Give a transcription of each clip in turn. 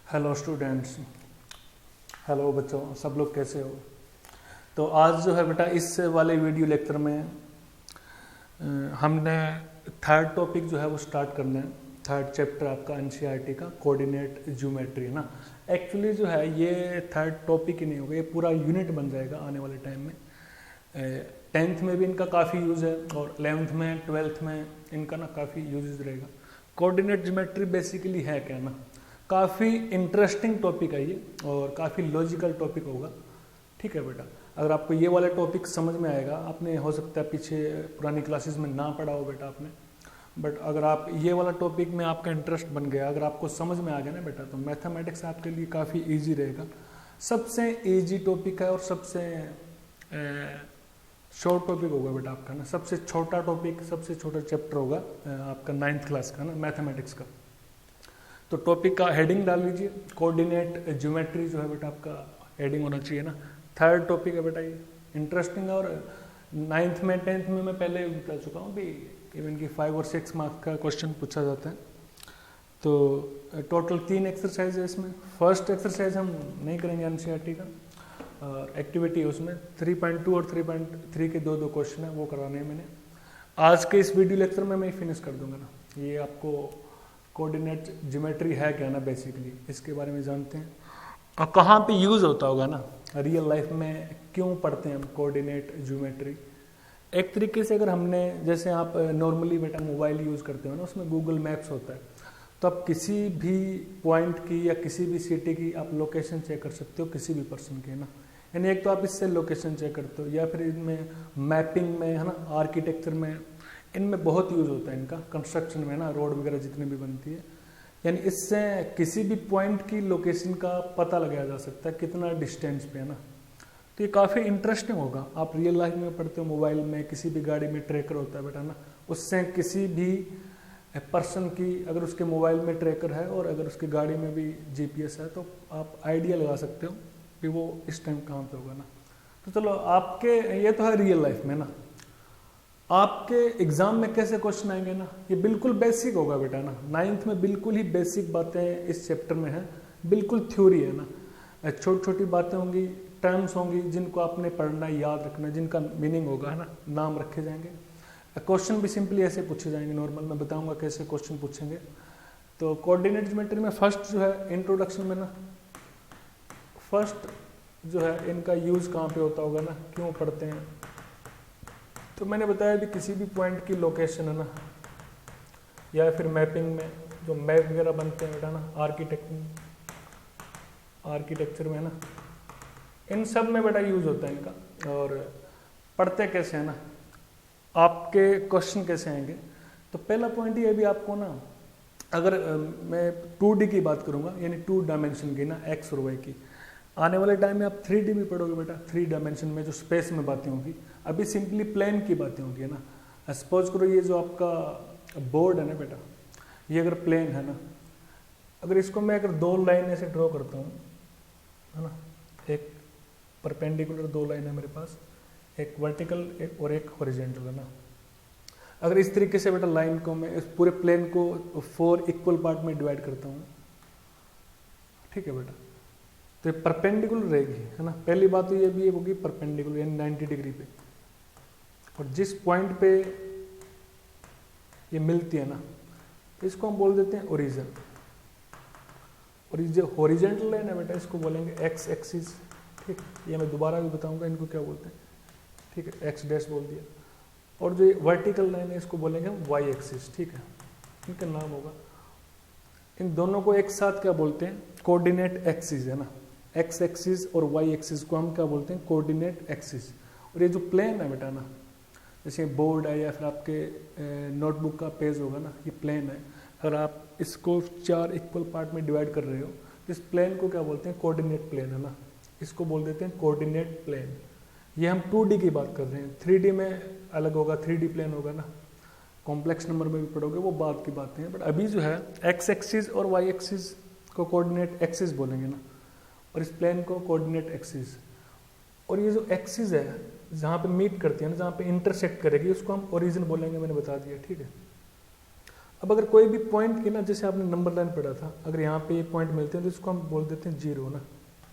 Hello students. Hello बच्चों, सब लोग कैसे हो। तो आज जो है बेटा इस वाले वीडियो लेक्चर में हमने थर्ड टॉपिक जो है वो स्टार्ट करना है। थर्ड चैप्टर आपका एनसीईआरटी का कोऑर्डिनेट ज्योमेट्री है ना। एक्चुअली जो है ये थर्ड टॉपिक ही नहीं होगा, ये पूरा यूनिट बन जाएगा आने वाले टाइम में। 10th में भी इनका काफ़ी यूज़ है और 11th में 12th में इनका ना काफ़ी यूज रहेगा। कोऑर्डिनेट ज्योमेट्री बेसिकली है क्या ना, काफ़ी इंटरेस्टिंग टॉपिक है ये और काफ़ी लॉजिकल टॉपिक होगा। ठीक है बेटा, अगर आपको ये वाला टॉपिक समझ में आएगा, आपने हो सकता है पीछे पुरानी क्लासेस में ना पढ़ा हो बेटा आपने, बट अगर आप ये वाला टॉपिक में आपका इंटरेस्ट बन गया, अगर आपको समझ में आ गया ना बेटा, तो मैथमेटिक्स आपके लिए काफ़ी ईजी रहेगा। सबसे ईजी टॉपिक है और सबसे शॉर्ट टॉपिक होगा बेटा आपका ना, सबसे छोटा टॉपिक, सबसे छोटा चैप्टर होगा आपका 9th क्लास का ना मैथमेटिक्स का। तो टॉपिक का हेडिंग डाल लीजिए, कोऑर्डिनेट ज्योमेट्री जो है बेटा आपका हेडिंग होना चाहिए ना। थर्ड टॉपिक है बेटा ये, इंटरेस्टिंग है और 9th में 10th में मैं पहले बता चुका हूँ भी, इवन की 5 और 6 मार्क्स का क्वेश्चन पूछा जाता है। तो टोटल 3 एक्सरसाइज है इसमें। फर्स्ट एक्सरसाइज हम नहीं करेंगे एनसीईआरटी का, एक्टिविटी है उसमें 3.2 और 3.3 के दो क्वेश्चन है, वो कराने हैं मैंने। आज के इस वीडियो लेक्चर में मैं फिनिश कर दूंगा ना। ये आपको कोऑर्डिनेट ज्योमेट्री है क्या ना, बेसिकली इसके बारे में जानते हैं और कहाँ पे यूज़ होता होगा ना, रियल लाइफ में क्यों पढ़ते हैं हम कोऑर्डिनेट ज्योमेट्री। एक तरीके से अगर हमने, जैसे आप नॉर्मली बेटा मोबाइल यूज़ करते हो ना, उसमें गूगल मैप्स होता है, तो आप किसी भी पॉइंट की या किसी भी सिटी की आप लोकेशन चेक कर सकते हो किसी भी पर्सन की, है ना। यानी एक तो आप इससे लोकेशन चेक करते हो, या फिर इनमें मैपिंग में, है ना, आर्किटेक्चर में, इनमें बहुत यूज होता है इनका, कंस्ट्रक्शन में ना, रोड वगैरह जितनी भी बनती है। यानी इससे किसी भी पॉइंट की लोकेशन का पता लगाया जा सकता है, कितना डिस्टेंस पे है ना। तो ये काफ़ी इंटरेस्टिंग होगा। आप रियल लाइफ में पढ़ते हो, मोबाइल में किसी भी गाड़ी में ट्रैकर होता है बेटा ना, उससे किसी भी पर्सन की, अगर उसके मोबाइल में ट्रैकर है और अगर उसकी गाड़ी में भी जीपीएस है, तो आप आइडिया लगा सकते हो कि वो इस टाइम कहाँ पे होगा ना। तो चलो, आपके ये तो है रियल लाइफ में ना, आपके एग्जाम में कैसे क्वेश्चन आएंगे ना, ये बिल्कुल बेसिक होगा बेटा ना। 9th में बिल्कुल ही बेसिक बातें इस चैप्टर में है, बिल्कुल थ्योरी है ना। छोटी छोटी बातें होंगी, टर्म्स होंगी जिनको आपने पढ़ना, याद रखना, जिनका मीनिंग होगा, है ना, नाम रखे जाएंगे। क्वेश्चन भी सिंपली ऐसे पूछे जाएंगे नॉर्मल, मैं बताऊंगा कैसे क्वेश्चन पूछेंगे। तो कोऑर्डिनेट ज्योमेट्री में फर्स्ट जो है इंट्रोडक्शन में ना, फर्स्ट जो है इनका यूज कहाँ पे होता होगा ना, क्यों पढ़ते हैं। तो मैंने बताया भी किसी भी पॉइंट की लोकेशन है ना, या फिर मैपिंग में जो मैप वगैरह बनते हैं बेटा ना, आर्किटेक्चर में ना, इन सब में बेटा यूज होता है इनका। और पढ़ते कैसे है ना, आपके क्वेश्चन कैसे आएंगे। तो पहला पॉइंट ये भी आपको ना, अगर मैं 2D की बात करूंगा, यानी 2 डायमेंशन की ना, एक्स और वाई की, आने वाले टाइम में आप 3D भी पढ़ोगे बेटा, 3 डायमेंशन में जो स्पेस में बातें होंगी। अभी सिंपली प्लेन की बातें होंगी, है ना। सपोज करो ये जो आपका बोर्ड है ना बेटा, ये अगर प्लेन है ना, अगर इसको मैं अगर 2 लाइन ऐसे ड्रॉ करता हूँ, है ना, एक परपेंडिकुलर 2 लाइन है मेरे पास, एक वर्टिकल और एक हॉरिजॉन्टल, है ना। अगर इस तरीके से बेटा लाइन को मैं, इस पूरे प्लेन को 4 इक्वल पार्ट में डिवाइड करता हूँ, ठीक है बेटा, तो ये परपेंडिकुलर रहेगी, है ना। पहली बात तो ये भी होगी परपेंडिकुलर, यानी 90 डिग्री पे, और जिस पॉइंट पे ये मिलती है ना, इसको हम बोल देते हैं ओरिजिन। और ये जो हॉरिजॉन्टल लाइन है बेटा, इसको बोलेंगे एक्स एक्सिस। ठीक, ये मैं दोबारा भी बताऊंगा इनको क्या बोलते हैं, ठीक है, एक्स डैश बोल दिया। और जो वर्टिकल लाइन है, इसको बोलेंगे हम वाई एक्सिस। ठीक है, इनका नाम होगा। इन दोनों को एक साथ क्या बोलते हैं, कोऑर्डिनेट एक्सिस, है ना। एक्स एक्सिस और वाई एक्सिस को हम क्या बोलते हैं, कोऑर्डिनेट एक्सिस। और ये जो प्लेन है बेटा ना, जैसे बोर्ड है या फिर आपके नोटबुक का पेज होगा ना, ये प्लेन है। अगर आप इसको 4 इक्वल पार्ट में डिवाइड कर रहे हो, तो इस प्लेन को क्या बोलते हैं, कोऑर्डिनेट प्लेन, है ना। इसको बोल देते हैं कोऑर्डिनेट प्लेन। ये हम 2D की बात कर रहे हैं, 3D में अलग होगा, 3D प्लेन होगा ना, कॉम्प्लेक्स नंबर में भी पढ़ोगे, वो बात की बातें हैं। बट अभी जो है एक्स एक्सिस और वाई एक्सिस को कोऑर्डिनेट एक्सिस बोलेंगे ना, और इस प्लेन को कोऑर्डिनेट एक्सिस। और ये जो एक्सिस है, जहाँ पे मीट करती है ना, जहाँ पे इंटरसेक्ट करेगी, उसको हम ओरिजिन बोलेंगे, मैंने बता दिया। ठीक है, अब अगर कोई भी पॉइंट की ना, जैसे आपने नंबर लाइन पढ़ा था, अगर यहाँ पे ये पॉइंट मिलते हैं तो इसको हम बोल देते हैं जीरो ना,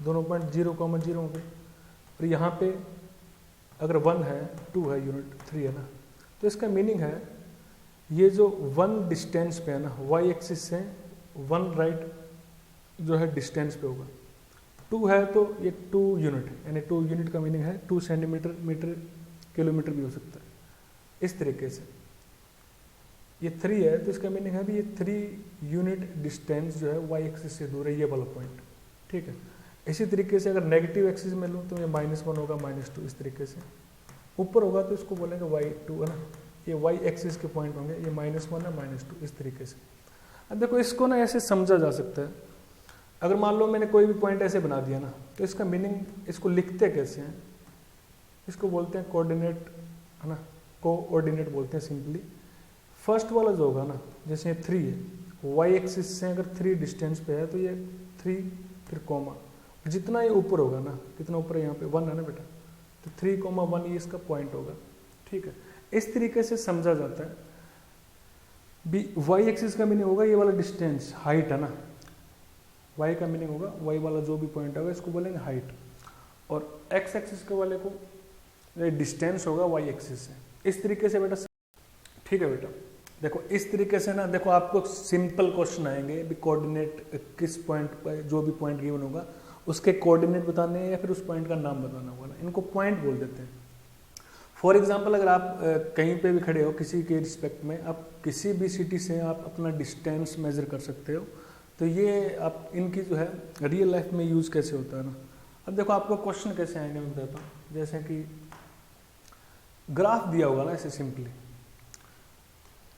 दोनों पॉइंट 0,0 होंगे। और यहाँ पे अगर 1 है, 2 है यूनिट, 3 है ना, तो इसका मीनिंग है ये जो 1 डिस्टेंस पे है ना, वाई एक्सिस से 1 राइट जो है डिस्टेंस पे होगा। 2 है तो ये 2 यूनिट है, यानी 2 यूनिट का मीनिंग है 2 सेंटीमीटर, मीटर, किलोमीटर भी हो सकता है। इस तरीके से ये 3 है तो इसका मीनिंग है भी ये 3 यूनिट डिस्टेंस जो है वाई एक्सिस से दूर है, ये वाला पॉइंट, ठीक है। इसी तरीके से अगर नेगेटिव एक्सिस में लूँ तो ये -1 होगा, -2, इस तरीके से। ऊपर होगा तो इसको बोलेंगे y2 है ना, ये y एक्सिस के पॉइंट होंगे, ये -1 है, -2, इस तरीके से। अब देखो इसको ना ऐसे समझा जा सकता है, अगर मान लो मैंने कोई भी पॉइंट ऐसे बना दिया ना, तो इसका मीनिंग, इसको लिखते कैसे हैं, इसको बोलते हैं कोऑर्डिनेट, है ना, कोऑर्डिनेट बोलते हैं सिंपली। फर्स्ट वाला जो होगा ना, जैसे ये 3 है, y एक्सिस से अगर 3 डिस्टेंस पे है तो ये 3 फिर कॉमा, जितना ये ऊपर होगा ना, कितना ऊपर है यहाँ पे 1 है ना बेटा, तो 3,1 ये इसका पॉइंट होगा, ठीक है। इस तरीके से समझा जाता है। बी वाई एक्सिस का मीनिंग होगा ये वाला डिस्टेंस, हाइट है ना, वाई का मीनिंग होगा वाई वाला जो भी पॉइंट होगा इसको बोलेंगे हाइट, और एक्स एक्सिस के वाले को डिस्टेंस होगा वाई एक्सिस से। इस तरीके से बेटा, ठीक है बेटा। देखो इस तरीके से ना, देखो आपको सिंपल क्वेश्चन आएंगे भी कोऑर्डिनेट किस पॉइंट पर, जो भी पॉइंट गिवन होगा उसके कोऑर्डिनेट बताने हैं या फिर उस पॉइंट का नाम बताना होगा ना, इनको पॉइंट बोल देते हैं। फॉर एग्जांपल अगर आप कहीं पे भी खड़े हो किसी के रिस्पेक्ट में, आप किसी भी सिटी से आप अपना डिस्टेंस मेजर कर सकते हो, तो ये आप इनकी जो है रियल लाइफ में यूज़ कैसे होता है ना। अब देखो आपको क्वेश्चन कैसे आएंगे मैं बताता हूँ, जैसे कि ग्राफ दिया होगा ना ऐसे सिंपली,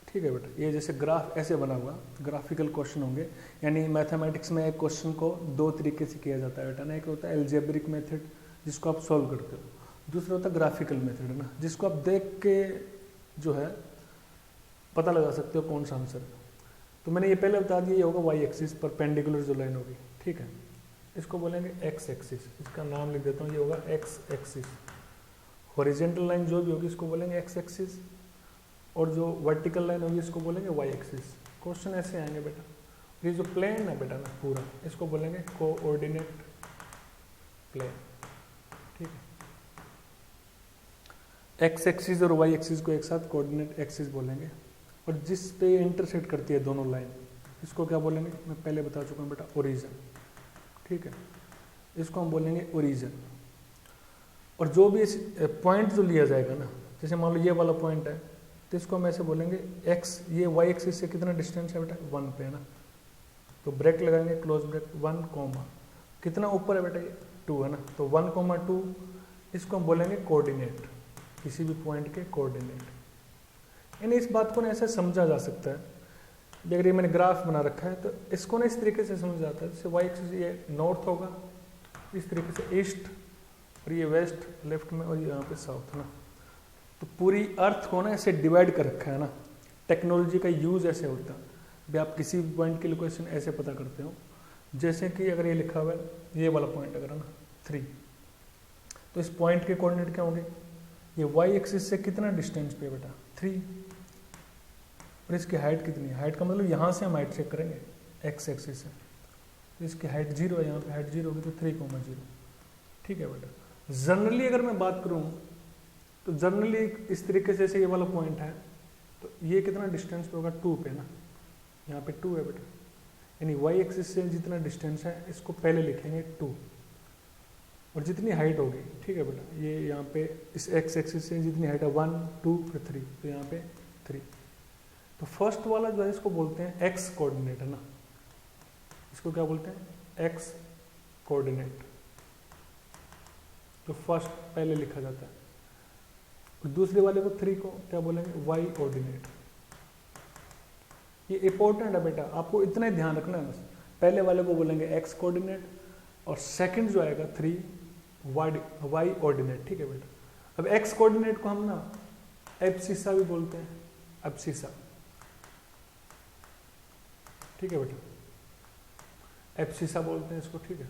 ठीक है बेटा, ये जैसे ग्राफ ऐसे बना हुआ, ग्राफिकल क्वेश्चन होंगे, यानी मैथमेटिक्स में एक क्वेश्चन को 2 तरीके से किया जाता है बेटा ना, एक होता है एल्जेब्रिक मेथड जिसको आप सॉल्व करते हो, दूसरा होता है ग्राफिकल मेथड है ना, जिसको आप देख के जो है पता लगा सकते हो कौन सा आंसर है। तो मैंने ये पहले बता दिया, ये होगा वाई एक्सिस परपेंडिकुलर जो लाइन होगी, ठीक है, इसको बोलेंगे एक्स एक्सिस, इसका नाम लिख देता हूँ, ये होगा एक्स एक्सिस। हॉरिजेंटल लाइन जो भी होगी इसको बोलेंगे एक्स एक्सिस, और जो वर्टिकल लाइन होगी इसको बोलेंगे वाई एक्सिस। क्वेश्चन ऐसे आएंगे बेटा, ये जो प्लेन है बेटा ना पूरा, इसको बोलेंगे कोऑर्डिनेट प्लेन, ठीक है। एक्स एक्सिस और वाई एक्सिस को एक साथ कोऑर्डिनेट एक्सिस बोलेंगे, और जिस पे इंटरसेक्ट करती है दोनों लाइन, इसको क्या बोलेंगे, मैं पहले बता चुका हूँ बेटा, ओरिजिन, ठीक है, इसको हम बोलेंगे ओरिजिन। और जो भी इस पॉइंट जो लिया जाएगा ना, जैसे मान लो ये वाला पॉइंट है, तो इसको हम ऐसे बोलेंगे एक्स, ये वाई एक्सिस से कितना डिस्टेंस है बेटा, 1 पे है ना, तो ब्रेक लगाएंगे, क्लोज ब्रेक, 1 कॉमा, कितना ऊपर है बेटा ये 2 है ना, तो 1,2, इसको हम बोलेंगे कोऑर्डिनेट, किसी भी पॉइंट के कोऑर्डिनेट। यानी इस बात को ना ऐसे समझा जा सकता है, अगर ये मैंने ग्राफ बना रखा है तो इसको ना इस तरीके से समझ जाता है, जैसे वाई एक्सिस ये नॉर्थ होगा, इस तरीके से ईस्ट, और ये वेस्ट लेफ्ट में, और ये यहाँ पे साउथ है ना। तो पूरी अर्थ को ना ऐसे डिवाइड कर रखा है ना, टेक्नोलॉजी का यूज ऐसे होता है भी, आप किसी भी पॉइंट की लोकेशन ऐसे पता करते हो, जैसे कि अगर ये लिखा हुआ है ये वाला पॉइंट अगर है ना 3, तो इस पॉइंट के कोऑर्डिनेट क्या होंगे, ये वाई एक्सिस से कितना डिस्टेंस पे बेटा 3, और इसकी हाइट कितनी है, हाइट का मतलब यहाँ से हम हाइट चेक करेंगे एक्स एक्सिस से, तो इसकी हाइट 0 है, यहाँ पे हाइट 0 होगी तो 3,0, ठीक है बेटा। जनरली अगर मैं बात करूँ तो जनरली इस तरीके से, जैसे ये वाला पॉइंट है तो ये कितना डिस्टेंस पे होगा 2 पे ना, यहाँ पे 2 है बेटा, यानी वाई एक्सिस से जितना डिस्टेंस है इसको पहले लिखेंगे 2, और जितनी हाइट होगी, ठीक है बेटा, ये यहाँ पे इस एक्स एक्सिस से जितनी हाइट है 1, 2 फिर 3, तो यहाँ पे 3, तो फर्स्ट वाला जो है इसको बोलते हैं एक्स कोऑर्डिनेट है ना, इसको क्या बोलते हैं एक्स कोऑर्डिनेट, जो फर्स्ट पहले लिखा जाता है। और दूसरे वाले को 3 को क्या बोलेंगे वाई कोऑर्डिनेट। ये इंपॉर्टेंट है बेटा, आपको इतना ही ध्यान रखना है बस, पहले वाले को बोलेंगे एक्स कोऑर्डिनेट, और सेकंड जो आएगा 3 वाई कोऑर्डिनेट, ठीक है बेटा। अब एक्स कोऑर्डिनेट को हम ना एब्सिसा भी बोलते हैं, एब्सिसा, ठीक है बेटा, एब्सिसा बोलते हैं इसको, ठीक है।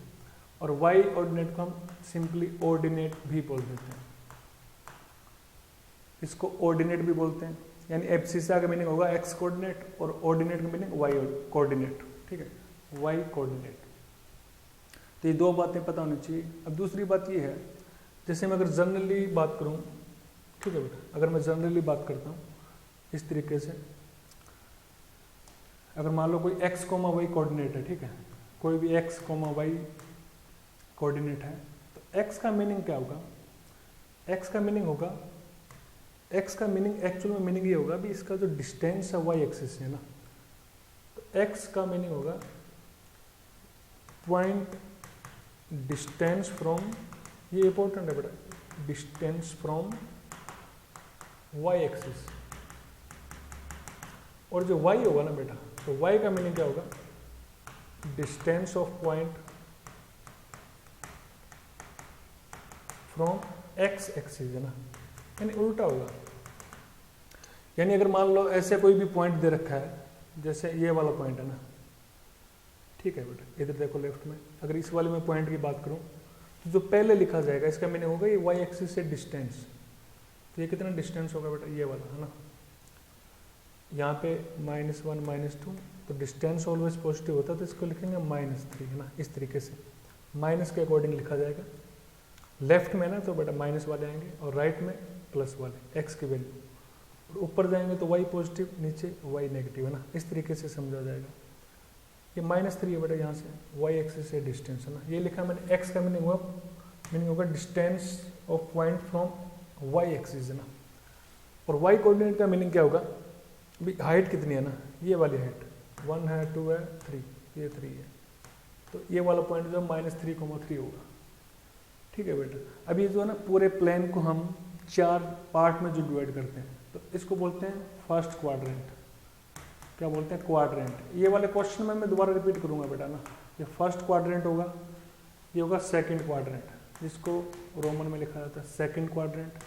और वाई कोऑर्डिनेट को हम सिंपली ऑर्डिनेट भी बोल देते हैं, इसको ऑर्डिनेट भी बोलते हैं, यानी एब्सिसा का मीनिंग होगा एक्स कोऑर्डिनेट और ऑर्डिनेट का मीनिंग वाई कोऑर्डिनेट, ठीक है, वाई कोऑर्डिनेट। तो ये दो बातें पता होनी चाहिए। अब दूसरी बात ये है, जैसे मैं अगर जनरली बात करूं, ठीक है बेटा, अगर मैं जनरली बात करता हूं इस तरीके से, अगर मान लो कोई एक्स कोमा वाई कोऑर्डिनेट है, ठीक है, कोई भी एक्स कोमा वाई कोऑर्डिनेट है, तो एक्स का मीनिंग क्या होगा? एक्स का मीनिंग होगा, एक्स का मीनिंग एक्चुअल में मीनिंग ये होगा भी इसका जो डिस्टेंस है वाई एक्सिस है ना, तो एक्स का मीनिंग होगा पॉइंट डिस्टेंस फ्रॉम, ये इंपॉर्टेंट है बेटा, डिस्टेंस फ्रॉम वाई एक्सिस। और जो वाई होगा ना बेटा, तो वाई का मीनिंग क्या होगा? Distance of point from x axis है ना, यानी उल्टा होगा। यानी अगर मान लो ऐसे कोई भी पॉइंट दे रखा है, जैसे ये वाला पॉइंट है ना, ठीक है बेटा, इधर देखो लेफ्ट में, अगर इस वाले में पॉइंट की बात करूं तो जो पहले लिखा जाएगा इसका मीनिंग होगा ये वाई एक्सिस से डिस्टेंस। तो ये कितना डिस्टेंस होगा बेटा? ये वाला है ना, यहाँ पे -1 -2, तो डिस्टेंस ऑलवेज पॉजिटिव होता है, तो इसको लिखेंगे -3 है ना, इस तरीके से माइनस के अकॉर्डिंग लिखा जाएगा। लेफ्ट में ना तो बेटा माइनस वाले आएंगे और राइट में प्लस वाले, एक्स की वैल्यू, और ऊपर जाएंगे तो वाई पॉजिटिव, नीचे वाई नेगेटिव है ना, इस तरीके से समझा जाएगा। ये -3 है बेटा, यहाँ से वाई एक्सिस से डिस्टेंस है ना, ये लिखा मैंने। एक्स का मीनिंग होगा distance of point from y axis है ना, और वाई कोऑर्डिनेट का मीनिंग क्या होगा? भी हाइट कितनी है ना, ये वाली हाइट 1 है, 2 है, 3, ये 3 है, तो ये वाला पॉइंट जो -3,3 होगा, ठीक है बेटा। अब ये जो है ना पूरे प्लेन को हम 4 पार्ट में जो डिवाइड करते हैं, तो इसको बोलते हैं फर्स्ट क्वाड्रेंट। क्या बोलते हैं? क्वाड्रेंट। ये वाले क्वेश्चन में मैं दोबारा रिपीट करूंगा बेटा ना, ये फर्स्ट क्वाड्रेंट होगा, ये होगा सेकंड क्वाड्रेंट, जिसको रोमन में लिखा जाता है सेकंड क्वाड्रेंट,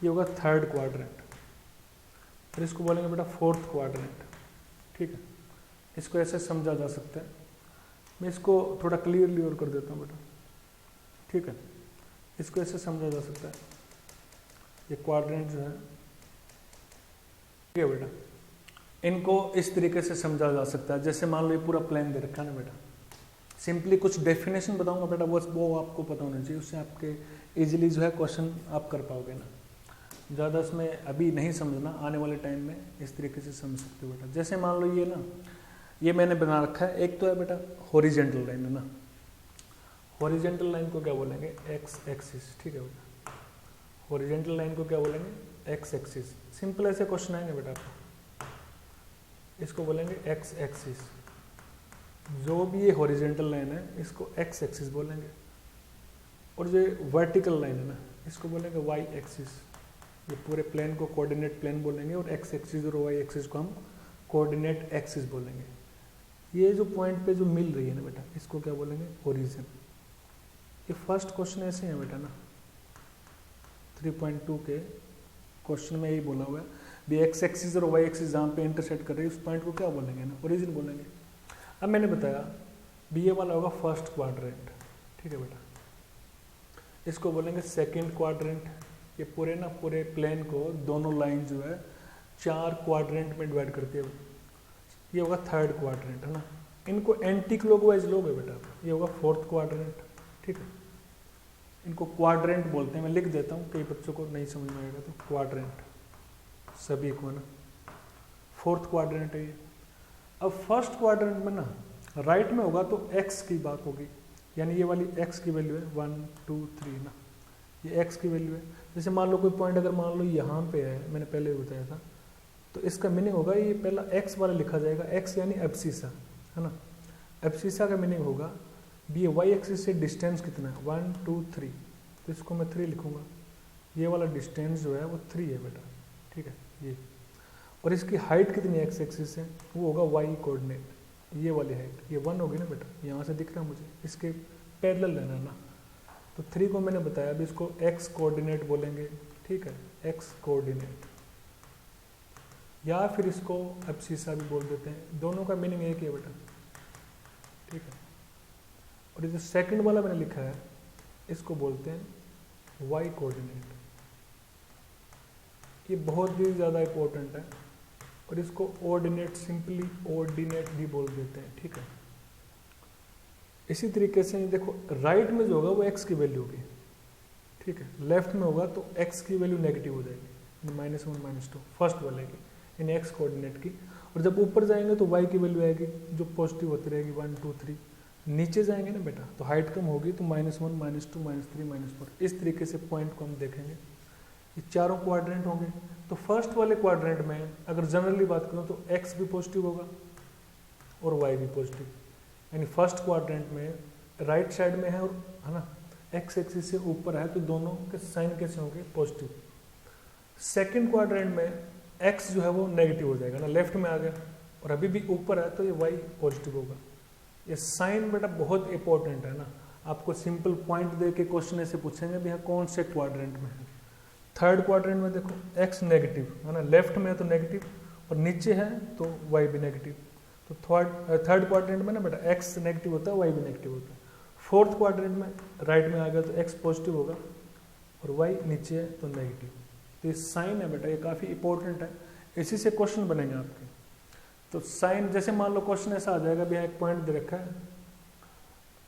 ये होगा थर्ड क्वाड्रेंट, फिर इसको बोलेंगे बेटा फोर्थ क्वाड्रेंट, ठीक है। इसको ऐसे समझा जा सकता है, मैं इसको थोड़ा क्लियरली और कर देता हूँ बेटा, ठीक है। इसको ऐसे समझा जा सकता है, ये क्वाड्रेंट जो है, ठीक है बेटा, इनको इस तरीके से समझा जा सकता है। जैसे मान लो ये पूरा प्लेन दे रखा है ना बेटा, सिंपली कुछ डेफिनेशन बताऊंगा बेटा, वो आपको पता होना चाहिए, उससे आपके इजीली जो है क्वेश्चन आप कर पाओगे ना। ज़्यादा इसमें अभी नहीं समझना, आने वाले टाइम में इस तरीके से समझ सकते हो बेटा। जैसे मान लो ये ना, ये मैंने बना रखा है, एक तो है बेटा हॉरिजेंटल लाइन है ना, हॉरिजेंटल लाइन को क्या बोलेंगे? एक्स एक्सिस, ठीक है बेटा। हॉरिजेंटल लाइन को क्या बोलेंगे? X axis. सिंपल ऐसे क्वेश्चन आएंगे बेटा आपको, इसको बोलेंगे एक्स एक्सिस। जो भी ये हॉरिजेंटल लाइन है इसको एक्स एक्सिस बोलेंगे, और जो वर्टिकल लाइन है ना इसको बोलेंगे वाई एक्सिस। ये पूरे प्लेन को कोऑर्डिनेट प्लेन बोलेंगे, और एक्स एक्सिस और वाई एक्सिस को हम कोऑर्डिनेट एक्सिस बोलेंगे। ये जो पॉइंट पे जो मिल रही है ना बेटा, इसको क्या बोलेंगे? ओरिजिन। ये फर्स्ट क्वेश्चन ऐसे है बेटा ना, 3.2 के क्वेश्चन में यही बोला हुआ है भी एक्स एक्सिस और वाई एक्सिस जहाँ पे इंटरसेक्ट कर रही है उस पॉइंट को क्या बोलेंगे ना? ओरिजिन बोलेंगे। अब मैंने बताया भी ये वाला होगा फर्स्ट क्वाड्रेंट, ठीक है बेटा। इसको बोलेंगे सेकंड क्वाड्रेंट। ये पूरे ना पूरे प्लेन को दोनों लाइन जो है 4 क्वाड्रेंट में डिवाइड करती है, ये होगा थर्ड क्वाड्रेंट है ना। इनको एंटी क्लॉकवाइज लोगे बेटा, ये होगा फोर्थ क्वाड्रेंट, ठीक है। इनको क्वाड्रेंट बोलते हैं, मैं लिख देता हूँ, कई बच्चों को नहीं समझ में आएगा तो क्वाड्रेंट सभी को ना, फोर्थ क्वाड्रेंट है ये। अब फर्स्ट क्वाड्रेंट में ना राइट में होगा तो एक्स की बात होगी, यानी ये वाली एक्स की वैल्यू है 1 2 3 ना, ये एक्स की वैल्यू है। जैसे मान लो कोई पॉइंट अगर मान लो यहाँ पे है, मैंने पहले भी बताया था, तो इसका मीनिंग होगा ये पहला एक्स वाला लिखा जाएगा, एक्स यानी एब्सिसा है ना। एब्सिसा का मीनिंग होगा भी वाई एक्सिस से डिस्टेंस कितना है 1 2 3, तो इसको मैं 3 लिखूंगा। ये वाला डिस्टेंस जो है वो 3 है बेटा, ठीक है ये। और इसकी हाइट कितनी है एक्स एक्सिस से? वो होगा वाई कोऑर्डिनेट, ये वाली हाइट, ये 1 होगी ना बेटा, यहाँ से दिख रहा है मुझे, इसके पैरेलल लेना ना। तो 3 को मैंने बताया, अभी इसको एक्स कोऑर्डिनेट बोलेंगे, ठीक है, एक्स कोऑर्डिनेट, या फिर इसको एब्सिसा भी बोल देते हैं। दोनों का मीनिंग एक ही है बेटा, ठीक है। और ये जो सेकंड वाला मैंने लिखा है इसको बोलते हैं वाई कोऑर्डिनेट। ये बहुत ही ज़्यादा इंपॉर्टेंट है और इसको ऑर्डिनेट, सिंपली ऑर्डिनेट भी बोल देते हैं, ठीक है। इसी तरीके से देखो राइट में जो होगा वो x की वैल्यू होगी, ठीक है, लेफ्ट में होगा तो x की वैल्यू नेगेटिव हो जाएगी, -1 -2 फर्स्ट वाले की, यानी x कोऑर्डिनेट की। और जब ऊपर जाएंगे तो y की वैल्यू आएगी जो पॉजिटिव होती रहेगी 1 2 3। नीचे जाएंगे ना बेटा तो हाइट कम होगी तो -1 -2 -3 -4। इस तरीके से पॉइंट को हम देखेंगे। ये चारों क्वाड्रेंट होंगे। तो फर्स्ट वाले क्वाड्रेंट में अगर जनरली बात करूँ तो x भी पॉजिटिव होगा और y भी पॉजिटिव, यानी फर्स्ट क्वाड्रेंट में राइट साइड में है और है ना x एक्सिस से ऊपर है तो दोनों के साइन कैसे होंगे, पॉजिटिव। सेकंड क्वाड्रेंट में x जो है वो नेगेटिव हो जाएगा ना, लेफ्ट में आ गया और अभी भी ऊपर है तो ये y पॉजिटिव होगा। ये साइन बेटा बहुत इंपॉर्टेंट है ना, आपको सिंपल पॉइंट दे के क्वेश्चन ऐसे पूछेंगे भी कौन से क्वाड्रेंट में है। थर्ड क्वाड्रेंट में देखो x नेगेटिव है ना, लेफ्ट में है तो नेगेटिव और नीचे है तो y भी नेगेटिव। तो थर्ड क्वाड्रेंट में ना बेटा x नेगेटिव होता है, y भी नेगेटिव होता है। फोर्थ क्वाड्रेंट में राइट में आ गया तो x पॉजिटिव होगा और y नीचे है तो नेगेटिव। तो ये साइन है बेटा, ये काफ़ी इंपॉर्टेंट है, इसी से क्वेश्चन बनेंगे आपके। तो साइन जैसे मान लो क्वेश्चन ऐसा आ जाएगा भी एक पॉइंट दे रखा है,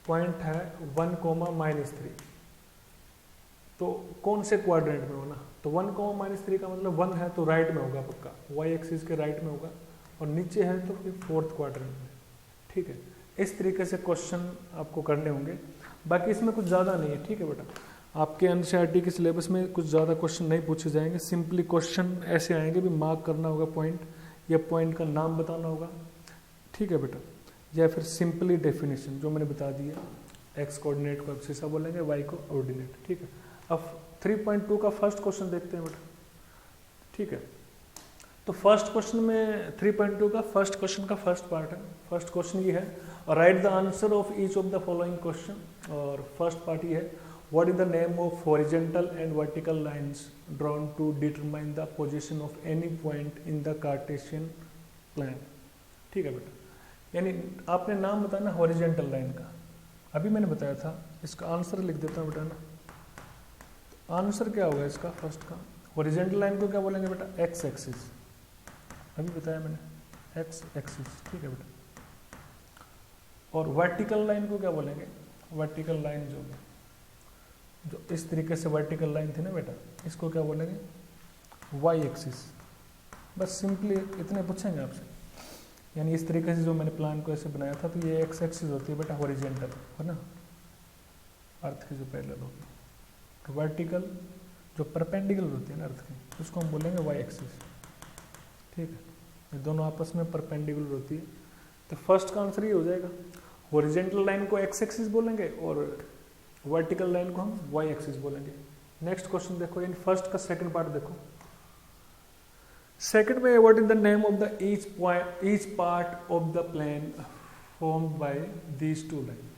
पॉइंट है 1, -3, तो कौन से क्वाड्रेंट में होना, तो 1, -3 का मतलब 1 है तो राइट में होगा पक्का, y एक्सिस के राइट में होगा और नीचे है तो फिर फोर्थ क्वाड्रेंट में, ठीक है। इस तरीके से क्वेश्चन आपको करने होंगे, बाकी इसमें कुछ ज़्यादा नहीं है, ठीक है बेटा। आपके एनसीईआरटी के सिलेबस में कुछ ज़्यादा क्वेश्चन नहीं पूछे जाएंगे, सिंपली क्वेश्चन ऐसे आएंगे भी मार्क करना होगा पॉइंट या पॉइंट का नाम बताना होगा, ठीक है बेटा, या फिर सिंपली डेफिनेशन जो मैंने बता दिया, एक्स कोऑर्डिनेट को एब्सिसा बोलेंगे, वाई को ऑर्डिनेट, ठीक है। अब 3.2 का फर्स्ट क्वेश्चन देखते हैं बेटा, ठीक है। तो फर्स्ट क्वेश्चन में 3.2 का फर्स्ट क्वेश्चन का फर्स्ट पार्ट है। फर्स्ट क्वेश्चन ये है, write the answer of each of the following question, और फर्स्ट पार्ट ये है, what is the name of horizontal and vertical lines drawn to determine the position of any point in the cartesian plane, ठीक है बेटा। यानी आपने नाम बताना हॉरिजॉन्टल लाइन का, अभी मैंने बताया था, इसका आंसर लिख देता हूँ बेटा ना। आंसर क्या होगा इसका फर्स्ट का, हॉरिजॉन्टल लाइन को क्या बोलेंगे बेटा, एक्स एक्सिस, अभी बताया मैंने, एक्स एक्सिस, ठीक है बेटा। और वर्टिकल लाइन को क्या बोलेंगे, वर्टिकल लाइन जो इस तरीके से वर्टिकल लाइन थी ना बेटा, इसको क्या बोलेंगे, वाई एक्सिस। बस सिंपली इतने पूछेंगे आपसे, यानी इस तरीके से जो मैंने प्लान को ऐसे बनाया था, तो ये एक्स एक्सिस होती है बेटा हॉरिजॉन्टल, है ना, अर्थ की जो पैरेलल होगी। तो वर्टिकल जो परपेंडिकुलर होती है ना अर्थ की, उसको हम बोलेंगे वाई एक्सिस, ठीक है। ये दोनों आपस में परपेंडिकुलर होती है। तो फर्स्ट का आंसर ये हो जाएगा, हॉरिजॉन्टल लाइन को एक्स एक्सिस बोलेंगे और वर्टिकल लाइन को हम वाई एक्सिस बोलेंगे। नेक्स्ट क्वेश्चन देखो, यानी फर्स्ट का सेकंड पार्ट देखो। सेकंड में what is the name of the each part of the plane formed by these two line,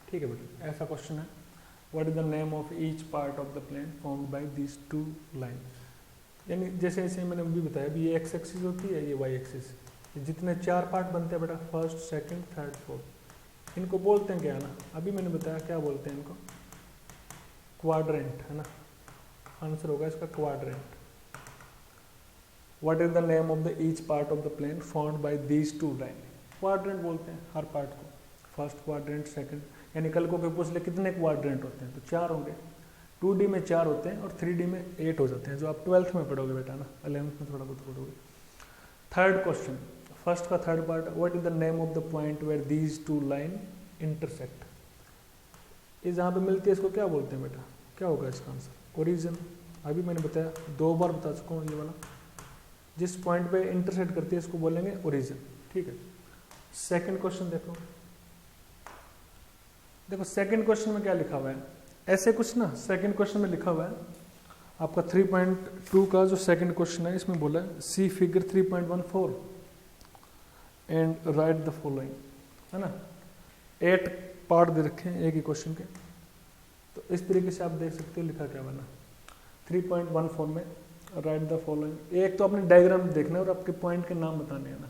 ठीक है बेटा, ऐसा क्वेश्चन है, what is the name of each part of the plane formed by these two line. यानी जैसे जैसे मैंने अभी बताया भी, ये एक्स एक्सिस होती है, ये वाई एक्सिस, जितने चार पार्ट बनते हैं बेटा, फर्स्ट सेकंड थर्ड फोर्थ, इनको बोलते हैं क्या ना, अभी मैंने बताया क्या बोलते हैं इनको, क्वाड्रेंट, है ना, आंसर होगा इसका quadrant. What is the name of the each part of the plane formed by these two line, quadrant बोलते हैं हर पार्ट को, फर्स्ट क्वाड्रेंट सेकंड, यानी कल को कोई पूछ ले कितने क्वाड्रेंट होते हैं, तो 4 होंगे, 2D में 4 होते हैं और 3D में 8 हो जाते हैं, जो आप 12th में पढ़ोगे बेटा ना, 11th में थोड़ा बहुत पढ़ोगे। थर्ड क्वेश्चन, फर्स्ट का third part, what is the name of the point where these two line intersect, ये जहाँ पे मिलती है इसको क्या बोलते हैं बेटा, क्या होगा इसका आंसर, ओरिजिन। अभी मैंने बताया, 2 बार बता चुका हूँ, ये वाला जिस पॉइंट पे इंटरसेक्ट करती है इसको बोलेंगे ओरिजिन, ठीक है। सेकंड क्वेश्चन देखो, देखो सेकंड क्वेश्चन में क्या लिखा हुआ है, ऐसे कुछ ना, सेकंड क्वेश्चन में लिखा हुआ है आपका 3.2 का जो सेकंड क्वेश्चन है, इसमें बोला है see figure 3.14 and write the following, है ना, 8 पार्ट दे रखे हैं एक ही क्वेश्चन के। तो इस तरीके से आप देख सकते हो लिखा क्या बना 3.14 में, राइट द फॉलोइंग। एक तो आपने डायग्राम देखना है और आपके पॉइंट के नाम बताने हैं ना।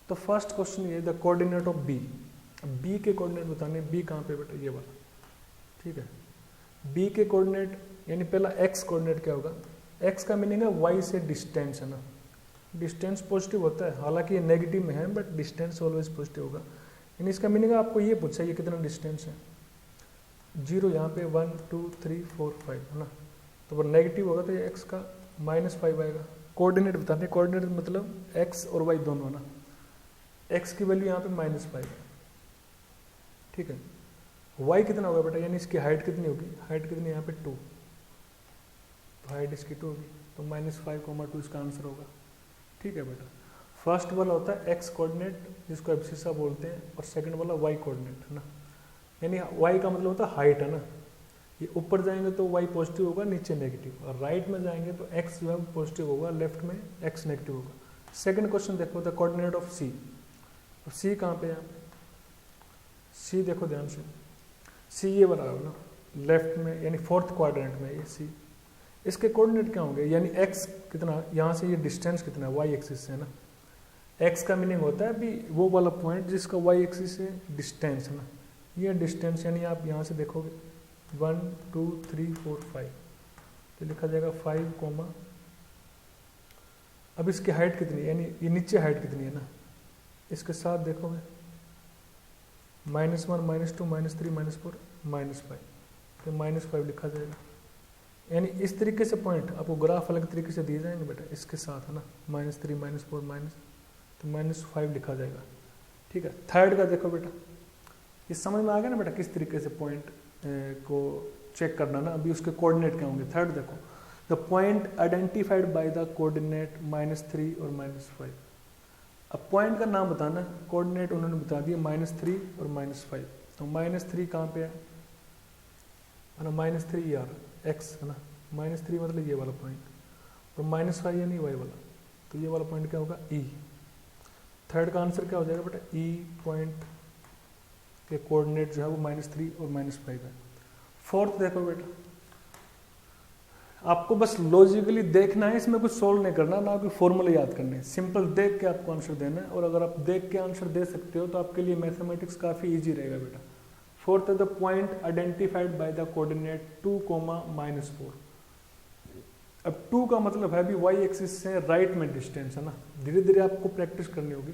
तो फर्स्ट क्वेश्चन ये, the coordinate of B, B के कोऑर्डिनेट बताने, बी कहाँ पे बेटा, ये वाला, ठीक है। बी के कोऑर्डिनेट यानी पहला एक्स कोऑर्डिनेट क्या होगा, एक्स का मीनिंग है वाई से डिस्टेंस, है ना। डिस्टेंस पॉजिटिव होता है, हालांकि ये नेगेटिव में है बट डिस्टेंस ऑलवेज पॉजिटिव होगा। यानी इसका मीनिंग है आपको ये पूछा ये कितना डिस्टेंस है, 0 यहाँ पे 1 2 3 4 5, है ना। तो वो नेगेटिव होगा तो ये एक्स का -5 आएगा। कोऑर्डिनेट बताते हैं, कोऑर्डिनेट मतलब एक्स और वाई दोनों, है ना। एक्स की वैल्यू यहाँ पे -5 है, ठीक है। वाई कितना होगा बेटा, यानी इसकी हाइट कितनी होगी, हाइट कितनी यहाँ पे 2, तो हाइट इसकी 2 होगी, तो -5, 2 इसका आंसर होगा, ठीक है बेटा। फर्स्ट वाला होता है एक्स कोऑर्डिनेट जिसको एब्सिसा बोलते हैं, और सेकंड वाला वाई कोऑर्डिनेट, है ना। यानी वाई का मतलब होता है हाइट, है ना। ये ऊपर जाएंगे तो वाई पॉजिटिव होगा, नीचे नेगेटिव, और राइट में जाएंगे तो एक्स जो है पॉजिटिव होगा, लेफ्ट में एक्स नेगेटिव होगा। सेकंड क्वेश्चन देखो, द कोऑर्डिनेट ऑफ सी। अब सी कहाँ पे है, सी देखो ध्यान से, सी ये वाला है ना, लेफ्ट में यानी फोर्थ क्वाड्रेंट में ये सी। इसके कोऑर्डिनेट क्या होंगे, यानी एक्स कितना, यहाँ से ये डिस्टेंस कितना है वाई एक्सिस से, है ना। एक्स का मीनिंग होता है भी वो वाला पॉइंट जिसका वाई एक्सिस से डिस्टेंस, है ना। ये डिस्टेंस यानी आप यहाँ से देखोगे 1 2 3 4 5, तो लिखा जाएगा 5, अब इसकी हाइट कितनी है, यानी ये नीचे हाइट कितनी है ना, इसके साथ देखोगे -1 -2 -3 -4 -5, तो -5 लिखा जाएगा। यानी इस तरीके से पॉइंट आपको ग्राफ अलग तरीके से दिए जाएंगे बेटा, इसके साथ, है ना, -3 -4 तो -5 लिखा जाएगा, ठीक है। थर्ड का देखो बेटा, ये समझ में आ गया ना बेटा किस तरीके से पॉइंट को चेक करना ना। अभी उसके कोऑर्डिनेट क्या होंगे, थर्ड देखो, the point identified by the coordinate -3 और -5। अब पॉइंट का नाम बताना, कोऑर्डिनेट उन्होंने बता दिया -3 और -5, तो -3 कहाँ पे है ना, -3 यार एक्स, है ना, -3 मतलब ये वाला पॉइंट, और -5 यानी वाई वाला, तो ये वाला पॉइंट क्या होगा ई। थर्ड का आंसर क्या हो जाएगा बेटा, ई पॉइंट के कोऑर्डिनेट जो है वो -3 और -5 है। फोर्थ देखो बेटा, आपको बस लॉजिकली देखना है, इसमें कुछ सोल्व नहीं करना, ना कोई फॉर्मूले याद करने हैं, सिंपल देख के आपको आंसर देना है। और अगर आप देख के आंसर दे सकते हो तो आपके लिए मैथमेटिक्स काफ़ी इजी रहेगा बेटा। फोर्थ है the point identified by the coordinate 2, -4। अब 2 का मतलब है भी वाई एक्सिस से राइट में डिस्टेंस, है ना। धीरे धीरे आपको प्रैक्टिस करनी होगी।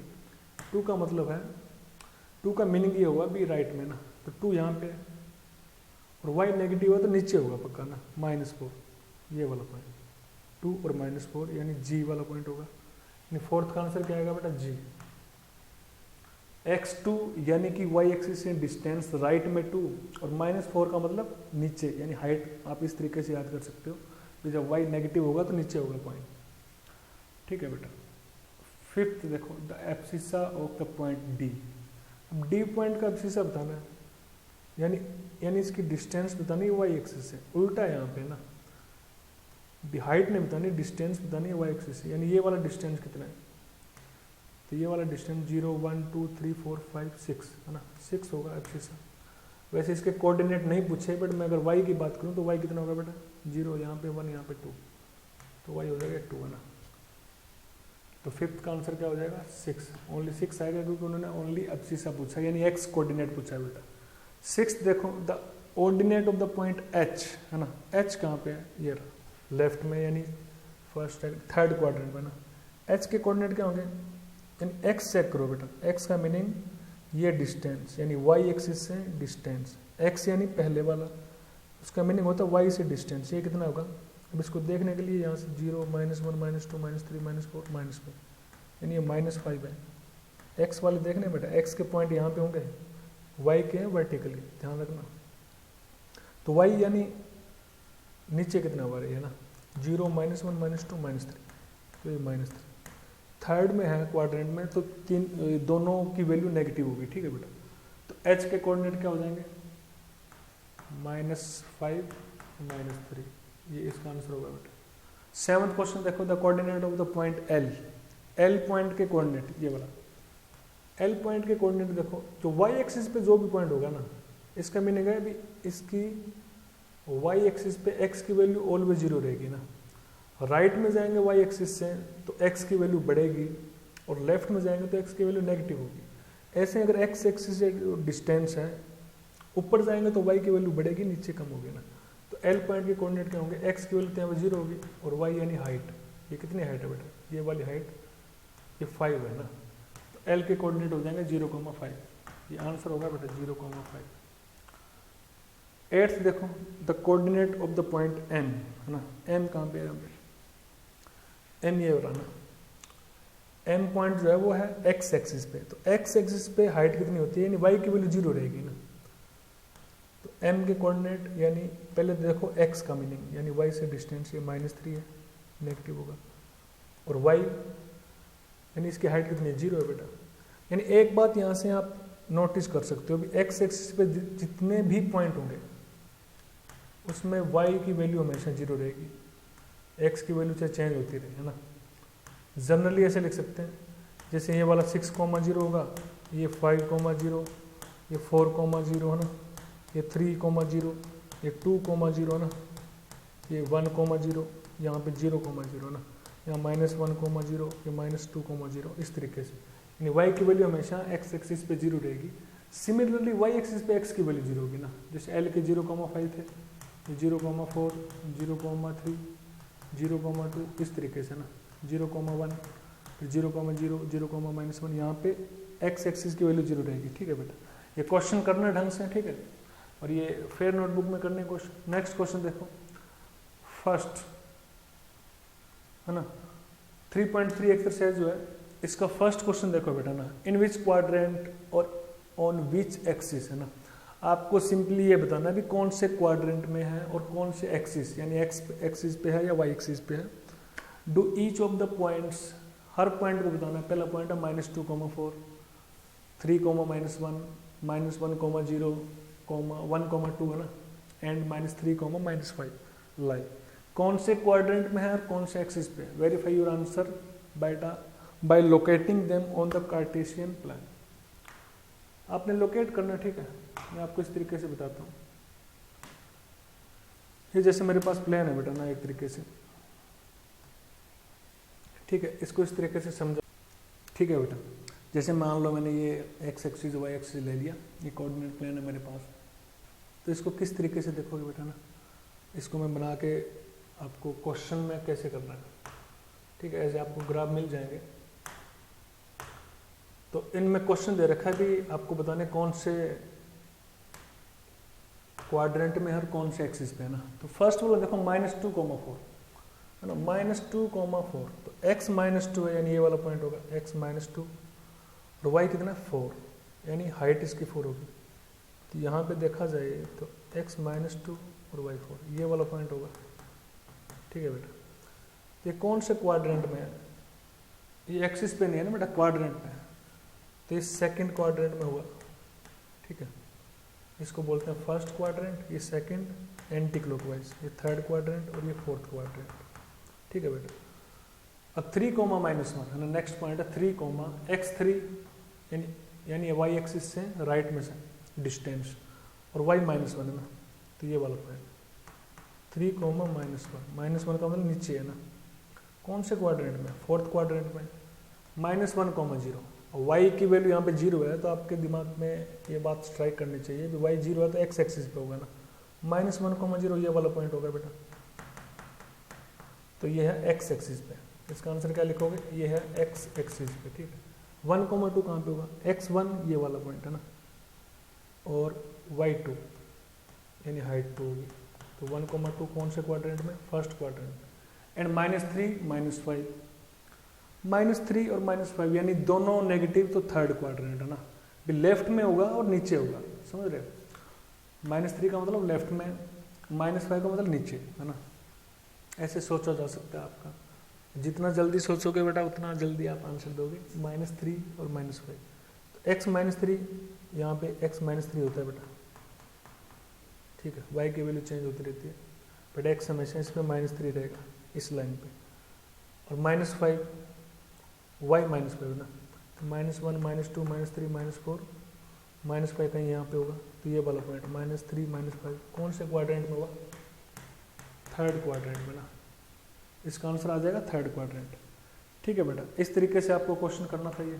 2 का मतलब है, 2 का मीनिंग ये होगा भी राइट में ना, तो 2 यहाँ पे, और वाई नेगेटिव है तो नीचे होगा पक्का ना, -4, ये वाला पॉइंट 2 और -4 यानी जी वाला पॉइंट होगा। यानी फोर्थ का आंसर क्या आएगा बेटा, जी। x2 यानी कि y एक्सिस से डिस्टेंस राइट में 2, और -4 का मतलब नीचे, यानी हाइट। आप इस तरीके से याद कर सकते हो कि जब y नेगेटिव होगा तो नीचे होगा पॉइंट, ठीक है बेटा। फिफ्थ देखो, the abscissa of the point D. अब डी पॉइंट का एब्सिसा बताना है, यानी इसकी डिस्टेंस बतानी है y एक्सिस से, उल्टा है यहाँ पे ना, हाइट नहीं बतानी, डिस्टेंस बतानी है y एक्सिस से। यानी ये वाला डिस्टेंस कितना है, तो ये वाला डिस्टेंस 0 1 2 3 4 5 6, है ना, 6 होगा एब्सिसा। वैसे इसके कोऑर्डिनेट नहीं पूछे, बट मैं अगर y की बात करूँ तो y कितना होगा बेटा, 0 यहाँ पे 1 यहाँ पे 2, तो y हो जाएगा 2, है ना। तो फिफ्थ का आंसर क्या हो जाएगा, 6, ओनली 6 आएगा, क्योंकि उन्होंने ओनली एब्सिसा पूछा, यानी x कोऑर्डिनेट पूछा है बेटा। 6 देखो, the ordinate of the point h, है ना। h कहाँ पे है, ये लेफ्ट में, यानी फर्स्ट थर्ड क्वाड्रेंट में ना। h के कोऑर्डिनेट क्या होंगे, यानी x चेक करो बेटा, x का मीनिंग ये डिस्टेंस, यानी y एक्सिस से डिस्टेंस, x यानी पहले वाला, उसका मीनिंग होता है y से डिस्टेंस, ये कितना होगा। अब इसको देखने के लिए यहाँ से 0 -1 -2 -3 -4 -5, यानी ये -5 है। x वाले देखने बेटा, x के पॉइंट यहाँ पे होंगे, y के वर्टिकली, ध्यान रखना। तो y यानी नीचे कितना हुआ है ना, 0 -1 -2 -3, तो ये -3। थर्ड में है क्वाड्रेंट में, तो दोनों की वैल्यू नेगेटिव होगी, ठीक है बेटा। तो h के कोऑर्डिनेट क्या हो जाएंगे, -5 -3, ये इसका आंसर होगा बेटा। सेवंथ क्वेश्चन देखो, the coordinate of the point L। L point के कोऑर्डिनेट, ये वाला L पॉइंट के कोऑर्डिनेट देखो, जो y एक्सिस पे जो भी पॉइंट होगा ना, इसका मीनिंग है भी इसकी y एक्सिस पे x की वैल्यू ऑलवेज 0 रहेगी ना। राइट में जाएंगे y एक्सिस से तो x की वैल्यू बढ़ेगी, और लेफ्ट में जाएंगे तो x की वैल्यू नेगेटिव होगी। ऐसे अगर x एक्सिस से डिस्टेंस है, ऊपर जाएंगे तो y की वैल्यू बढ़ेगी, नीचे कम होगी ना। तो एल पॉइंट के कोऑर्डिनेट क्या होंगे, एक्स की वैल्यू तो यहाँ पे 0 होगी और वाई यानी हाइट, ये कितनी हाइट है बेटा, ये वाली हाइट ये 5 है ना, तो एल के कोऑर्डिनेट हो जाएंगे 0,5, ये आंसर होगा बेटा 0,5। एट्थ देखो, the coordinate of the point M है ना, एम कहाँ पे है, एम ये हो रहा ना, एम पॉइंट जो है वो है एक्स एक्सिस पे, तो एक्स एक्सिस पे हाइट कितनी होती है, यानी वाई की वैल्यू 0 रहेगी ना, तो एम के कोऑर्डिनेट यानी पहले देखो एक्स का मीनिंग यानी वाई से डिस्टेंस, ये -3 है, नेगेटिव होगा, और वाई यानी इसकी हाइट कितनी है, 0 है बेटा। यानी एक बात यहाँ से आप नोटिस कर सकते हो, एक्स एक्सिस पे जितने भी पॉइंट होंगे उसमें वाई की वैल्यू हमेशा 0 रहेगी, एक्स की वैल्यू चाहे चेंज होती रहे, है ना। जनरली ऐसे लिख सकते हैं, जैसे ये वाला 6,0 होगा, ये 5,0, ये 4,0 है ना, ये 3,0, ये 2,0 है ना, ये 1,0, यहाँ पे 0,0 है ना, यहाँ -1,0, ये -2,0, इस तरीके से, यानी y की वैल्यू हमेशा x एक्सिस पे 0 रहेगी। सिमिलरली y एक्सिस पे x की वैल्यू 0 होगी ना, जैसे l के 0,5 थे, ये 0,4, 0,3, 0,2, इस तरीके से ना, 0,1, फिर 0,0, 0,-1, यहाँ पे x एक्सिस की वैल्यू 0 रहेगी। ठीक है बेटा, ये क्वेश्चन करना ढंग से, ठीक है, और ये फेयर नोटबुक में करने क्वेश्चन। नेक्स्ट क्वेश्चन देखो, फर्स्ट है ना, 3.3 एक्सरसाइज जो है, इसका फर्स्ट क्वेश्चन देखो बेटा ना, इन विच क्वाड्रेंट और ऑन विच एक्सिस, है ना, आपको सिंपली ये बताना है भी कौन से क्वाड्रेंट में है और कौन से एक्सिस, यानी एक्स एक्सिस पे है या वाई एक्सिस पे है। Do each of the points, her point को बताना है। पहला पॉइंट है -2,4, 3,-1, -1,0, 1,2 है ना, एंड -3, -5 लाई। कौन से क्वाड्रेंट में है और कौन से एक्सिस पे है। Verify your answer by locating them on the cartesian plan. आपने लोकेट करना, ठीक है, मैं आपको इस तरीके से बताता हूँ। ये जैसे मेरे पास प्लान है बेटा ना, एक तरीके से, ठीक है, इसको इस तरीके से समझा। ठीक है बेटा, जैसे मान लो मैंने ये एक्स एक्सिस वाई एक्सिस ले लिया, ये कोऑर्डिनेट प्लान है मेरे पास, तो इसको किस तरीके से देखोगे बेटा ना, इसको मैं बना के आपको क्वेश्चन में कैसे करना है, ठीक है, ऐसे आपको ग्राफ मिल जाएंगे। तो इनमें क्वेश्चन दे रखा है भी आपको बताने कौन से क्वाड्रेंट में है और कौन से एक्सिस पे है ना। तो फर्स्ट वाला देखो -2,4 है ना, -2,4, तो x -2 है, यानी ये वाला पॉइंट होगा x -2, और y कितना 4, यानी हाइट इसकी 4 होगी। तो यहाँ पे देखा जाए तो x -2 और y 4, ये वाला पॉइंट होगा। ठीक है बेटा, ये कौन से क्वाड्रेंट में है, ये एक्सिस पे नहीं है ना बेटा, क्वाड्रेंट में है, तो ये सेकंड क्वाड्रेंट में होगा। ठीक है, इसको बोलते हैं फर्स्ट क्वाड्रेंट, ये सेकंड एंटी क्लॉकवाइज, ये थर्ड क्वाड्रेंट और ये फोर्थ क्वाड्रेंट। ठीक है बेटा, अब 3,-1 है ना, नेक्स्ट पॉइंट है 3,x3, यानी y एक्सिस से राइट में से डिस्टेंस, और y -1 है ना, तो ये वाला पॉइंट 3,-1, -1 का मतलब नीचे है ना, कौन से क्वाड्रेंट में, फोर्थ क्वाड्रेंट में, -1,0, और y की वैल्यू यहाँ पे 0 है, तो आपके दिमाग में ये बात स्ट्राइक करनी चाहिए कि y 0 है तो x एक्सिस पे होगा ना, -1,0 ये वाला पॉइंट होगा बेटा, तो ये है x एक्सिस पे। इसका आंसर क्या लिखोगे, ये है x एक्सिस पे। ठीक है, 1,2 कहाँ पे होगा, x1 ये वाला पॉइंट है ना, और y2 यानी हाइट 2 होगी, तो 1,2 कौन से क्वाड्रेंट में, फर्स्ट क्वाड्रेंट में, एंड -3 -5, -3 और -5 यानी दोनों नेगेटिव, तो थर्ड क्वाड्रेंट है ना, लेफ्ट में होगा और नीचे होगा, समझ रहे हो। -3 का मतलब लेफ्ट में, -5 का मतलब नीचे, है ना, ऐसे सोचा जा सकता है आपका। जितना जल्दी सोचोगे बेटा उतना जल्दी आप आंसर दोगे। -3 और -5, तो x -3, यहाँ पे x -3 होता है बेटा। ठीक है, y की वैल्यू चेंज होती रहती है, बट x हमेशा इस पर -3 रहेगा इस लाइन पे, और -5 y -5 ना, तो -1 -2 -3 -4 -5 कहीं यहाँ पे होगा, तो ये वाला पॉइंट -3 -5 कौन से क्वाड्रेंट में होगा, थर्ड क्वाड्रेंट में ना, इसका आंसर आ जाएगा थर्ड क्वाड्रेंट। ठीक है बेटा, इस तरीके से आपको क्वेश्चन करना चाहिए।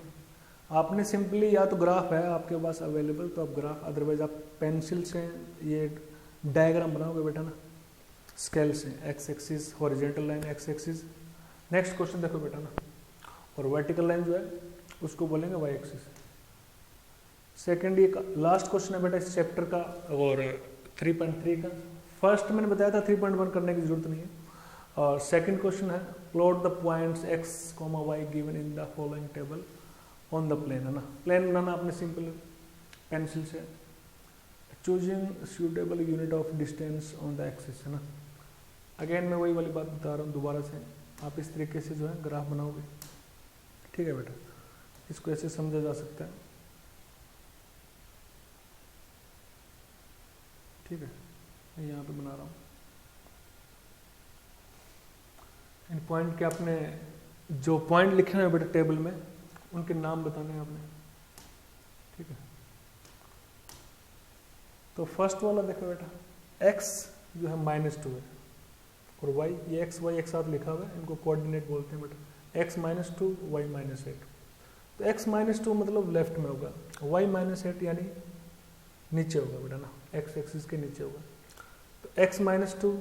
आपने सिंपली या तो ग्राफ है आपके पास अवेलेबल तो आप ग्राफ, अदरवाइज आप पेंसिल से ये डायग्राम बनाओगे बेटा ना, स्केल से, x axis horizontal line, x axis. Next question देखो बेटा ना, और वर्टिकल लाइन जो है उसको बोलेंगे वाई एक्सिस। सेकेंड ये लास्ट क्वेश्चन है बेटा इस चैप्टर का और 3.3 का। फर्स्ट मैंने बताया था 3.1 करने की जरूरत नहीं है। और सेकंड क्वेश्चन है plot the points x comma y given in the following table on the plane, है ना। प्लेन बनाना आपने सिंपल पेंसिल से, choosing suitable unit of distance on the axis, है ना। अगेन मैं वही वाली बात बता रहा हूँ दोबारा से, आप इस तरीके से जो है ग्राफ बनाओगे, ठीक है बेटा। इसको ऐसे समझा जा सकता है, ठीक है। मैं यहाँ पे बना रहा हूँ इन पॉइंट के, आपने जो पॉइंट लिखे हैं बेटा टेबल में उनके नाम बताने हैं आपने, ठीक है। तो फर्स्ट वाला देखो बेटा, x जो है -2 है और y, ये x y एक साथ लिखा हुआ है, इनको कोऑर्डिनेट बोलते हैं बेटा। x -2 y -8, तो x -2 मतलब लेफ्ट में होगा, y -8 यानी नीचे होगा बेटा ना, x एक्सिस के नीचे होगा। तो x -2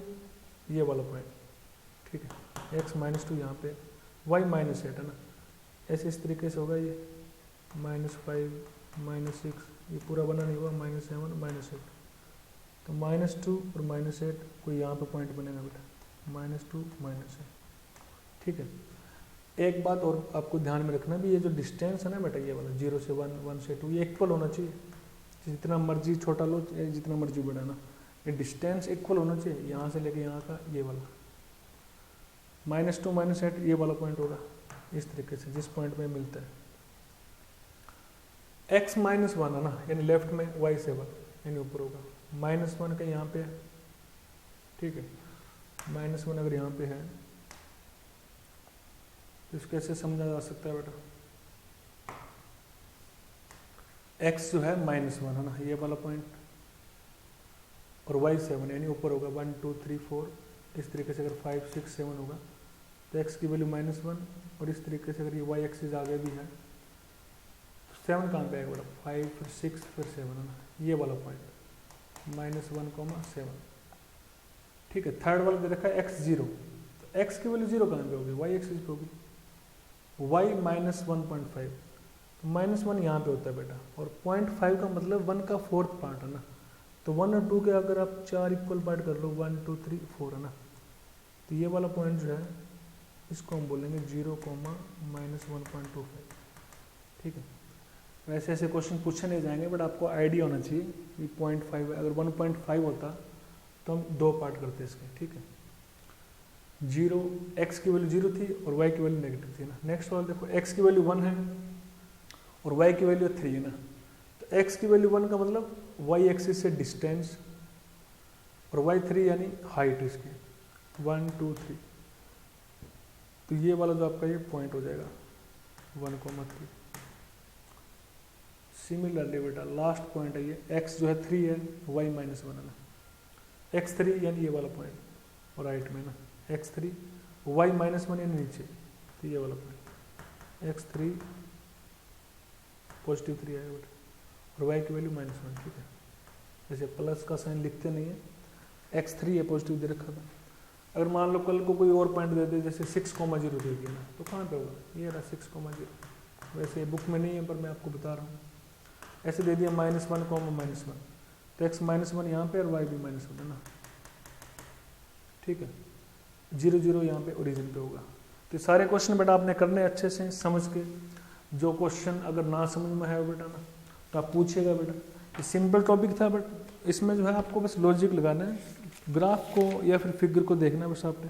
ये वाला पॉइंट, ठीक है, x -2 यहाँ पे, y -8 है ना, ऐसे इस तरीके से होगा। ये -5 -6 ये पूरा बना नहीं हुआ, -7 -8, तो -2 और -8 कोई यहाँ पे पॉइंट बनेगा बेटा, -2 -8, ठीक है। एक बात और आपको ध्यान में रखना भी, ये जो डिस्टेंस है ना बेटा, ये वाला 0 से 1 1 से 2 ये इक्वल होना चाहिए। जितना मर्जी छोटा लो, जितना मर्जी बड़ा ना, ये डिस्टेंस इक्वल होना चाहिए, यहाँ से लेके यहाँ का ये वाला। -2 -8 ये वाला पॉइंट होगा इस तरीके से, जिस पॉइंट में मिलता है। x -1 है ना, यानी लेफ्ट में, y 7 यानी ऊपर होगा। -1 का यहाँ पे है, ठीक है, -1 अगर यहाँ पे है तो इसको कैसे समझा जा सकता है बेटा, x जो है -1 है ना, ये वाला पॉइंट, और y 7 यानी ऊपर होगा, 1 2 3 4 इस तरीके से। अगर 5 6 7 होगा तो x की वैल्यू -1, और इस तरीके से अगर ये y एक्सिस आगे भी है तो 7 कहाँ पे आएगा बेटा, 5 फिर 6 फिर 7 है ना, ये वाला पॉइंट -1, 7, ठीक है। थर्ड वाला दे रखा है x 0, तो x की वैल्यू 0 कहाँ पे होगी, y एक्सिस पे होगी, y -1.5, तो -1 यहाँ पे होता है बेटा, और 0.5 का मतलब 1 का 4th पार्ट है ना, तो 1 और 2 के अगर आप 4 इक्वल पार्ट कर लो, 1 2 3 4 है ना, तो ये वाला पॉइंट जो है इसको हम बोलेंगे 0, -1.25, ठीक है। वैसे ऐसे क्वेश्चन पूछे नहीं जाएंगे, बट आपको आइडिया होना चाहिए कि 0.5 है। अगर 1.5 होता तो हम 2 पार्ट करते इसके, ठीक है। 0, x की वैल्यू 0 थी और y की वैल्यू नेगेटिव थी ना। नेक्स्ट वाला देखो, x की वैल्यू 1 है और y की वैल्यू 3 है ना, तो x की वैल्यू 1 का मतलब y एक्सिस से डिस्टेंस, और y 3 यानी हाइट इसकी, 1 2 3, तो ये वाला जो आपका ये पॉइंट हो जाएगा 1,3। सिमिलरली बेटा लास्ट पॉइंट है ये, x जो है 3 है, y -1 है ना, x 3 यानी ये वाला पॉइंट, और राइट में ना x 3 y -1 यानी नीचे, तो ये वाला पॉइंट x 3 +3 आएगा बेटा, और y की वैल्यू -1, ठीक है। जैसे प्लस का साइन लिखते नहीं है, x 3 है पॉजिटिव दे रखा था। अगर मान लो कल को कोई और पॉइंट दे दे, जैसे 6,0 दे दिया ना, तो कहाँ पे होगा, ये रहा 6,0। वैसे बुक में नहीं है पर मैं आपको बता रहा हूँ। ऐसे दे दिया -1, -1, तो x -1 यहाँ पे और y भी -1 है ना, ठीक है। 0 0 यहाँ पे ओरिजिन पे होगा। तो सारे क्वेश्चन बेटा आपने करने अच्छे से समझ के। जो क्वेश्चन अगर ना समझ में है बेटा ना, तो आप पूछिएगा बेटा। ये सिंपल टॉपिक था, बट इसमें जो है आपको बस लॉजिक लगाना है, ग्राफ को या फिर फिगर को देखना है बस आपने।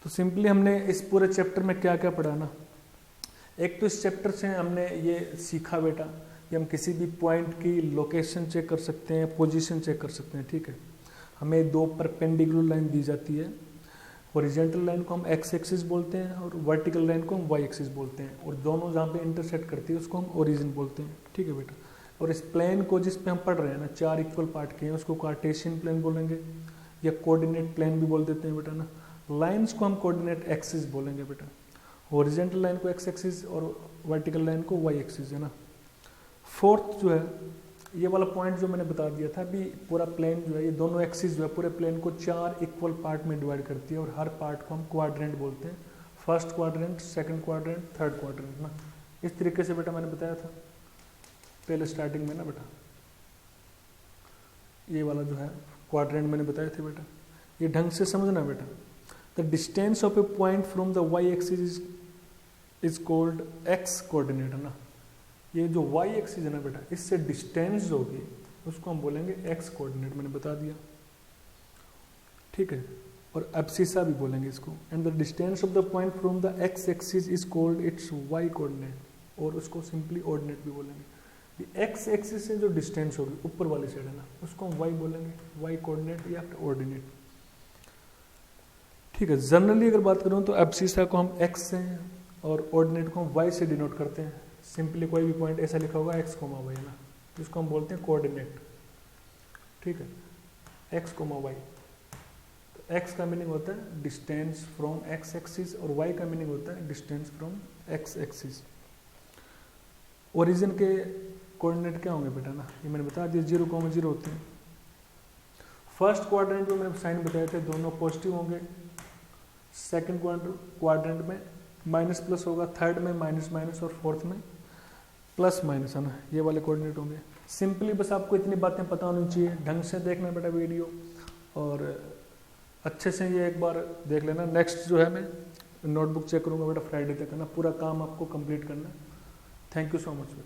तो सिंपली हमने इस पूरे चैप्टर में क्या क्या पढ़ा ना, एक तो इस चैप्टर से हमने ये सीखा बेटा कि हम किसी भी पॉइंट की लोकेशन चेक कर सकते हैं, पोजीशन चेक कर सकते हैं, ठीक है। हमें 2 परपेंडिकुलर लाइन दी जाती है, हॉरिजॉन्टल लाइन को हम एक्स एक्सिस बोलते हैं और वर्टिकल लाइन को हम वाई एक्सिस बोलते हैं, और दोनों जहाँ पे इंटरसेक्ट करती है उसको हम ओरिजिन बोलते हैं, ठीक है बेटा। और इस प्लेन को जिस पे हम पढ़ रहे हैं ना, 4 इक्वल पार्ट के हैं, उसको कार्टेशियन प्लेन बोलेंगे या कोऑर्डिनेट प्लेन भी बोल देते हैं बेटा ना। लाइंस को हम कोऑर्डिनेट एक्सिस बोलेंगे बेटा, हॉरिजॉन्टल लाइन को एक्स एक्सिस और वर्टिकल लाइन को वाई एक्सिस, है ना। फोर्थ जो है ये वाला पॉइंट जो मैंने बता दिया था अभी, पूरा प्लेन जो है ये दोनों एक्सिस जो है पूरे प्लेन को 4 इक्वल पार्ट में डिवाइड करती है और हर पार्ट को हम क्वाड्रेंट बोलते हैं। First quadrant, second quadrant, third quadrant ना। इस तरीके से बेटा मैंने बताया था पहले स्टार्टिंग में ना बेटा, ये वाला जो है क्वाड्रेंट मैंने बताया था बेटा। ये ढंग से समझना बेटा। The distance of a point from the y axis is called x coordinate है ना। ये जो वाई एक्सिस है ना बेटा, इससे डिस्टेंस जो होगी उसको हम बोलेंगे एक्स कोऑर्डिनेट, मैंने बता दिया, ठीक है। और एब्सिसा भी बोलेंगे इसको। And the distance of the point from the x axis is called its y coordinate, और उसको सिंपली ऑर्डिनेट भी बोलेंगे। एक्स एक्सिस से जो डिस्टेंस होगी ऊपर वाली साइड है ना, उसको हम वाई बोलेंगे, वाई कोऑर्डिनेट या फिर ऑर्डिनेट, ठीक है। जनरली अगर बात करूं तो एब्सिसा को हम एक्स से और ऑर्डिनेट को हम वाई से डिनोट करते हैं। सिंपली कोई भी पॉइंट ऐसा लिखा होगा एक्स कोमा वाई है ना, जिसको हम बोलते हैं कोऑर्डिनेट, ठीक है, एक्स कोमा वाई। तो एक्स का मीनिंग होता है डिस्टेंस फ्रॉम एक्स एक्सिस और वाई का मीनिंग होता है distance from x axis. Origin के कोऑर्डिनेट क्या होंगे बेटा ना, ये मैंने बता दिया 0,0 होते हैं। फर्स्ट क्वाड्रेंट में मैंने साइन बताए थे दोनों पॉजिटिव होंगे, सेकंड क्वाड्रेंट में माइनस प्लस होगा, थर्ड में माइनस माइनस और फोर्थ में प्लस माइनस है ना, ये वाले कोऑर्डिनेट होंगे। सिंपली बस आपको इतनी बातें पता होनी चाहिए, ढंग से देखना बेटा वीडियो और अच्छे से ये एक बार देख लेना। नेक्स्ट जो है मैं नोटबुक चेक करूँगा बेटा फ्राइडे तक है ना, पूरा काम आपको कंप्लीट करना है। Thank you so much.